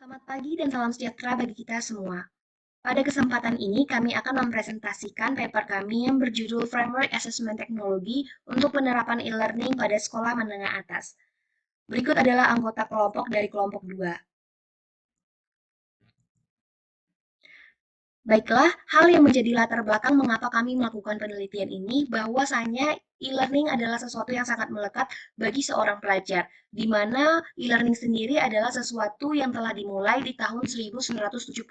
Selamat pagi dan salam sejahtera bagi kita semua. Pada kesempatan ini, kami akan mempresentasikan paper kami yang berjudul Framework Assessment Technology untuk penerapan e-learning pada sekolah menengah atas. Berikut adalah anggota kelompok dari kelompok 2. Baiklah, hal yang menjadi latar belakang mengapa kami melakukan penelitian ini bahwasanya e-learning adalah sesuatu yang sangat melekat bagi seorang pelajar, di mana e-learning sendiri adalah sesuatu yang telah dimulai di tahun 1970.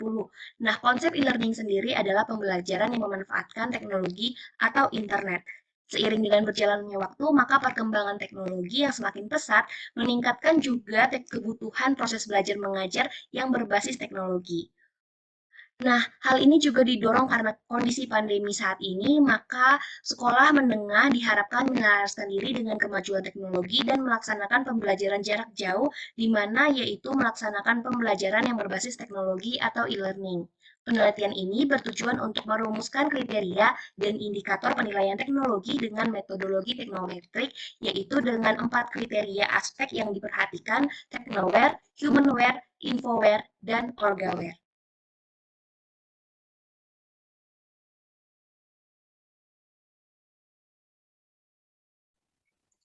Nah, konsep e-learning sendiri adalah pembelajaran yang memanfaatkan teknologi atau internet. Seiring dengan berjalannya waktu, maka perkembangan teknologi yang semakin pesat meningkatkan juga kebutuhan proses belajar mengajar yang berbasis teknologi. Nah, hal ini juga didorong karena kondisi pandemi saat ini, maka sekolah menengah diharapkan menyelaraskan diri dengan kemajuan teknologi dan melaksanakan pembelajaran jarak jauh, di mana yaitu melaksanakan pembelajaran yang berbasis teknologi atau e-learning. Penelitian ini bertujuan untuk merumuskan kriteria dan indikator penilaian teknologi dengan metodologi teknometrik, yaitu dengan 4 kriteria aspek yang diperhatikan: technoware, humanware, infoware, dan orgaware.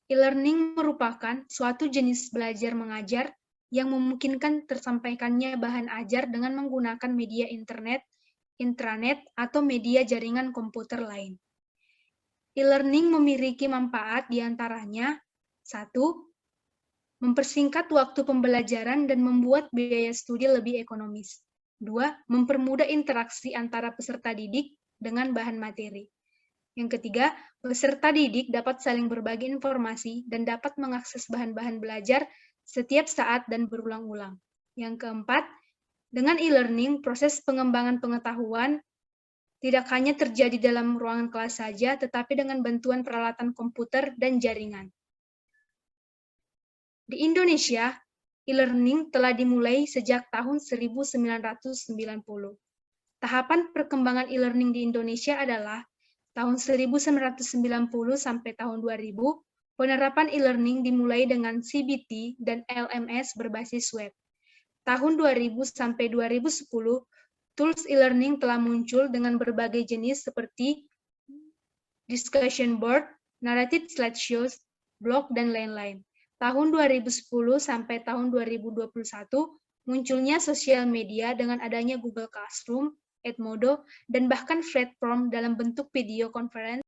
E-learning merupakan suatu jenis belajar mengajar yang memungkinkan tersampaikannya bahan ajar dengan menggunakan media internet, intranet, atau media jaringan komputer lain. E-learning memiliki manfaat diantaranya: 1. Mempersingkat waktu pembelajaran dan membuat biaya studi lebih ekonomis. 2. Mempermudah interaksi antara peserta didik dengan bahan materi. Yang ketiga, peserta didik dapat saling berbagi informasi dan dapat mengakses bahan-bahan belajar setiap saat dan berulang-ulang. Yang keempat, dengan e-learning, proses pengembangan pengetahuan tidak hanya terjadi dalam ruangan kelas saja, tetapi dengan bantuan peralatan komputer dan jaringan. Di Indonesia, e-learning telah dimulai sejak tahun 1990. Tahapan perkembangan e-learning di Indonesia adalah tahun 1990 sampai tahun 2000, penerapan e-learning dimulai dengan CBT dan LMS berbasis web. Tahun 2000 sampai 2010, tools e-learning telah muncul dengan berbagai jenis seperti discussion board, narrative slideshows, blog, dan lain-lain. Tahun 2010 sampai tahun 2021, munculnya sosial media dengan adanya Google Classroom, Edmodo, dan bahkan platform dalam bentuk video conference.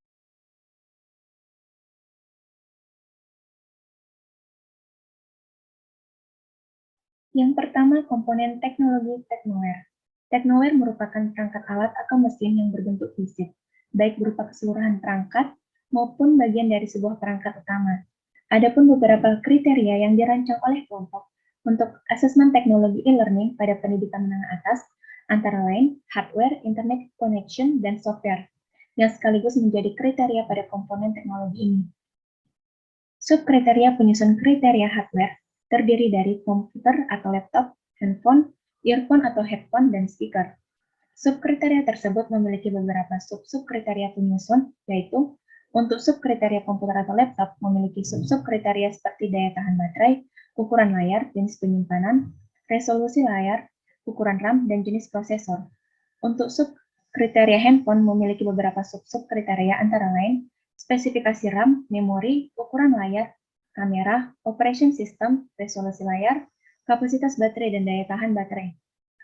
Yang pertama, komponen teknologi technoware. Technoware merupakan perangkat alat atau mesin yang berbentuk fisik, baik berupa keseluruhan perangkat maupun bagian dari sebuah perangkat utama. Adapun beberapa kriteria yang dirancang oleh kelompok untuk asesmen teknologi e-learning pada pendidikan menengah atas, antara lain hardware, internet connection, dan software, yang sekaligus menjadi kriteria pada komponen teknologi ini. Subkriteria penyusun kriteria hardware terdiri dari komputer atau laptop, handphone, earphone atau headphone, dan speaker. Subkriteria tersebut memiliki beberapa sub-subkriteria penyusun, yaitu untuk subkriteria komputer atau laptop memiliki sub-subkriteria seperti daya tahan baterai, ukuran layar, jenis penyimpanan, resolusi layar, ukuran RAM, dan jenis prosesor. Untuk subkriteria handphone memiliki beberapa sub-subkriteria antara lain spesifikasi RAM, memori, ukuran layar, kamera, operation system, resolusi layar, kapasitas baterai, dan daya tahan baterai.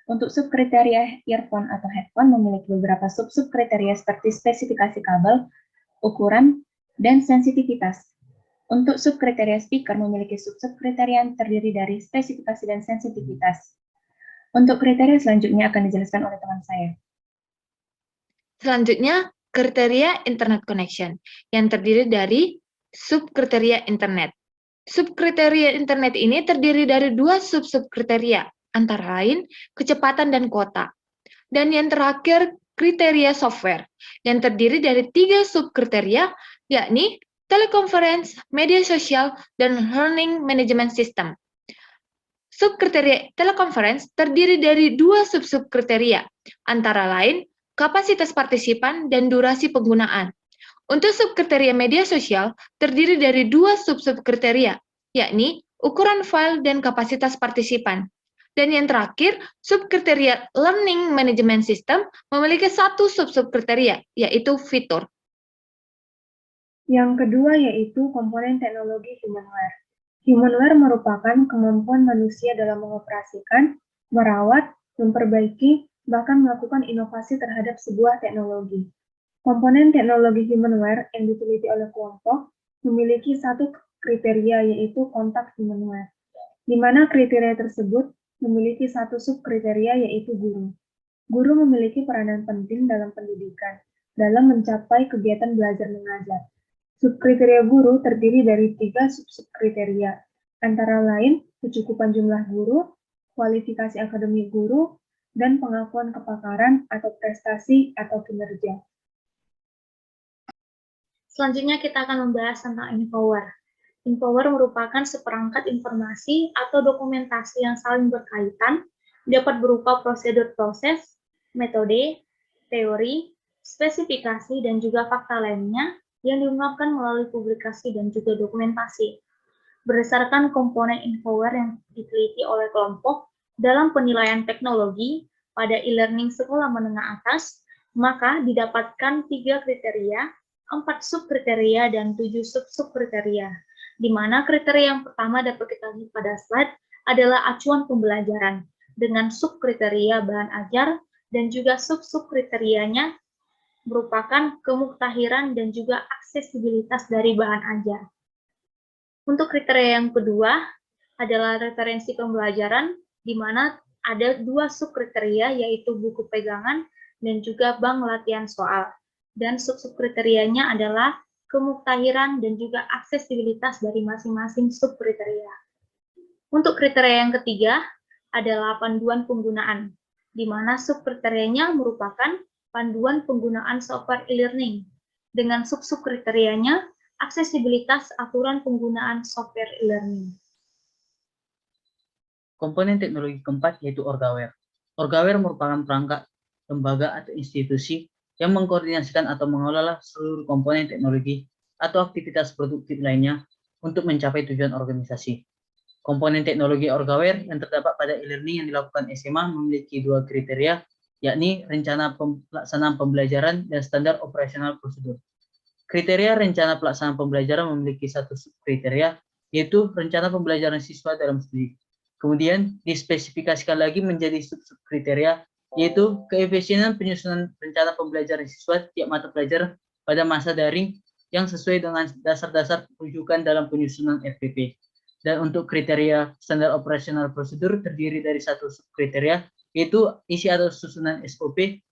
Untuk subkriteria earphone atau headphone memiliki beberapa sub-subkriteria seperti spesifikasi kabel, ukuran, dan sensitivitas. Untuk subkriteria speaker memiliki sub-subkriteria yang terdiri dari spesifikasi dan sensitivitas. Untuk kriteria selanjutnya akan dijelaskan oleh teman saya. Selanjutnya, kriteria internet connection yang terdiri dari subkriteria internet. Subkriteria internet ini terdiri dari dua sub-subkriteria, antara lain kecepatan dan kuota. Dan yang terakhir, kriteria software, yang terdiri dari tiga subkriteria, yakni teleconference, media sosial, dan learning management system. Subkriteria teleconference terdiri dari dua sub-subkriteria, antara lain kapasitas partisipan dan durasi penggunaan. Untuk subkriteria media sosial terdiri dari dua sub-subkriteria, yakni ukuran file dan kapasitas partisipan. Dan yang terakhir, subkriteria Learning Management System memiliki satu sub-subkriteria, yaitu fitur. Yang kedua yaitu komponen teknologi humanware. Humanware merupakan kemampuan manusia dalam mengoperasikan, merawat, memperbaiki, bahkan melakukan inovasi terhadap sebuah teknologi. Komponen teknologi humanware yang diteliti oleh kelompok memiliki satu kriteria yaitu kontak humanware, di mana kriteria tersebut memiliki satu subkriteria yaitu guru. Guru memiliki peranan penting dalam pendidikan, dalam mencapai kegiatan belajar mengajar. Subkriteria guru terdiri dari 3 subkriteria, antara lain kecukupan jumlah guru, kualifikasi akademik guru, dan pengakuan kepakaran atau prestasi atau kinerja. Selanjutnya kita akan membahas tentang Infoware. Infoware merupakan seperangkat informasi atau dokumentasi yang saling berkaitan, dapat berupa prosedur proses, metode, teori, spesifikasi, dan juga fakta lainnya yang diungkapkan melalui publikasi dan juga dokumentasi. Berdasarkan komponen Infoware yang diteliti oleh kelompok dalam penilaian teknologi pada e-learning sekolah menengah atas, maka didapatkan 3 kriteria, 4 subkriteria, dan 7 sub-subkriteria. Di mana kriteria yang pertama dapat kita lihat pada slide adalah acuan pembelajaran dengan subkriteria bahan ajar dan juga sub-subkriterianya merupakan kemuktahiran dan juga aksesibilitas dari bahan ajar. Untuk kriteria yang kedua adalah referensi pembelajaran di mana ada 2 subkriteria yaitu buku pegangan dan juga bank latihan soal. Dan sub-subkriterianya adalah kemuktahiran dan juga aksesibilitas dari masing-masing subkriteria. Untuk kriteria yang ketiga adalah panduan penggunaan, di mana subkriterianya merupakan panduan penggunaan software e-learning. Dengan sub-subkriterianya, aksesibilitas aturan penggunaan software e-learning. Komponen teknologi keempat yaitu Orgaware. Orgaware merupakan perangkat, lembaga atau institusi yang mengkoordinasikan atau mengelola seluruh komponen teknologi atau aktivitas produktif lainnya untuk mencapai tujuan organisasi. Komponen teknologi Orgaware yang terdapat pada e-learning yang dilakukan SMA memiliki 2 kriteria, yakni rencana pelaksanaan pembelajaran dan standar operasional prosedur. Kriteria rencana pelaksanaan pembelajaran memiliki 1 subkriteria, yaitu rencana pembelajaran siswa dalam studi. Kemudian dispesifikasikan lagi menjadi sub-subkriteria, yaitu keefisienan penyusunan rencana pembelajaran siswa tiap mata pelajaran pada masa daring yang sesuai dengan dasar-dasar rujukan dalam penyusunan FPP. Dan untuk kriteria standar operasional prosedur terdiri dari 1 subkriteria, yaitu isi atau susunan SOP.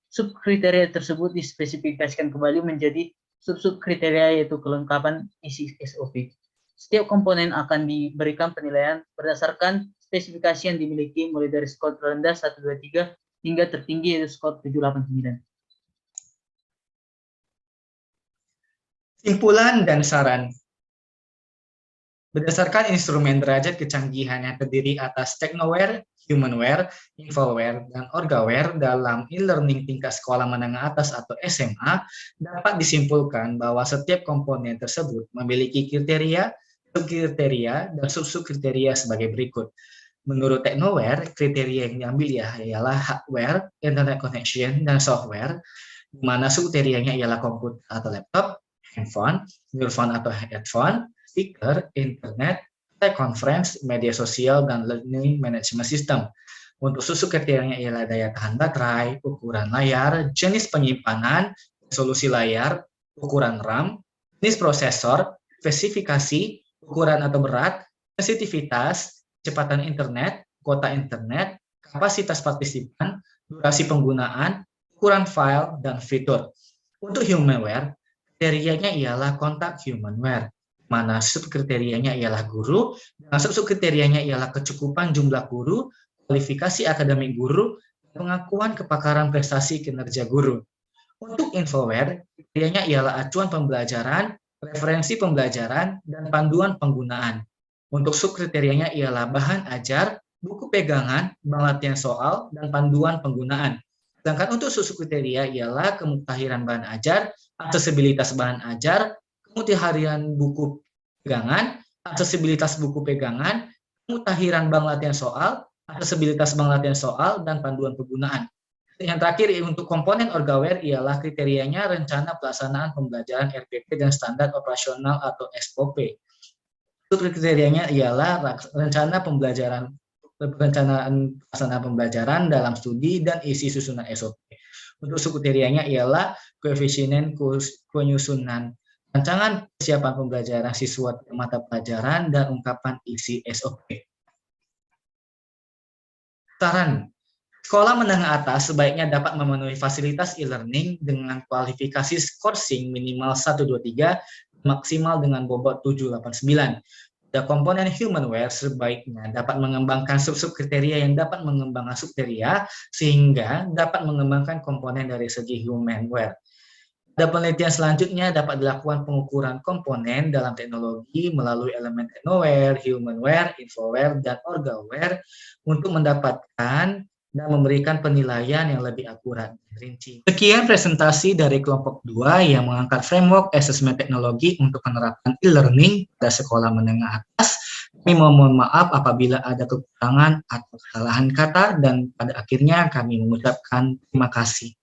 Subkriteria tersebut dispesifikasikan kembali menjadi sub-subkriteria yaitu kelengkapan isi SOP. Setiap komponen akan diberikan penilaian berdasarkan spesifikasi yang dimiliki mulai dari skor terendah 123 hingga tertinggi yaitu skor 789. Simpulan dan saran. Berdasarkan instrumen derajat kecanggihan yang terdiri atas Technoware, Humanware, Infoware, dan Orgaware dalam e-learning tingkat sekolah menengah atas atau SMA, dapat disimpulkan bahwa setiap komponen tersebut memiliki kriteria, subkriteria, dan sub-subkriteria sebagai berikut. Menurut Technoware, kriteria yang diambil ialah hardware, internet connection, dan software, di mana subkriterianya ialah komputer atau laptop, handphone, earphone atau headphone, speaker, internet, teleconference, media sosial, dan learning management system. Untuk subkriterianya ialah daya tahan baterai, ukuran layar, jenis penyimpanan, resolusi layar, ukuran RAM, jenis prosesor, spesifikasi, ukuran atau berat, sensitivitas, kecepatan internet, kuota internet, kapasitas partisipan, durasi penggunaan, ukuran file, dan fitur. Untuk Humanware, kriterianya ialah kontak Humanware, mana subkriterianya ialah guru, dan subkriterianya ialah kecukupan jumlah guru, kualifikasi akademik guru, pengakuan kepakaran prestasi kinerja guru. Untuk Infoware, kriterianya ialah acuan pembelajaran, referensi pembelajaran, dan panduan penggunaan. Untuk subkriterianya ialah bahan ajar, buku pegangan, bank latihan soal, dan panduan penggunaan. Sedangkan untuk subkriteria ialah kemuktahiran bahan ajar, aksesibilitas bahan ajar, kemuktahiran buku pegangan, aksesibilitas buku pegangan, kemuktahiran bank latihan soal, aksesibilitas bank latihan soal, dan panduan penggunaan. Yang terakhir untuk komponen Orgaware ialah kriterianya rencana pelaksanaan pembelajaran RPP dan standar operasional atau SOP. Untuk kriterianya ialah rencana pembelajaran, perencanaan pelaksanaan pembelajaran dalam studi dan isi susunan SOP. Untuk subkriterianya ialah koefisien penyusunan rancangan persiapan pembelajaran siswa mata pelajaran dan ungkapan isi SOP. Saran. Sekolah menengah atas sebaiknya dapat memenuhi fasilitas e-learning dengan kualifikasi scoring minimal 123, maksimal dengan bobot 789. Pada komponen humanware sebaiknya dapat mengembangkan sub-sub kriteria yang dapat mengembangkan subkriteria sehingga dapat mengembangkan komponen dari segi humanware. Pada penelitian selanjutnya dapat dilakukan pengukuran komponen dalam teknologi melalui elemen technoware, humanware, infoware, dan orgaware untuk mendapatkan dan memberikan penilaian yang lebih akurat dan rinci. Sekian presentasi dari kelompok 2 yang mengangkat framework asesmen teknologi untuk penerapan e-learning pada sekolah menengah atas. Kami mohon maaf apabila ada kekurangan atau kesalahan kata, dan pada akhirnya kami mengucapkan terima kasih.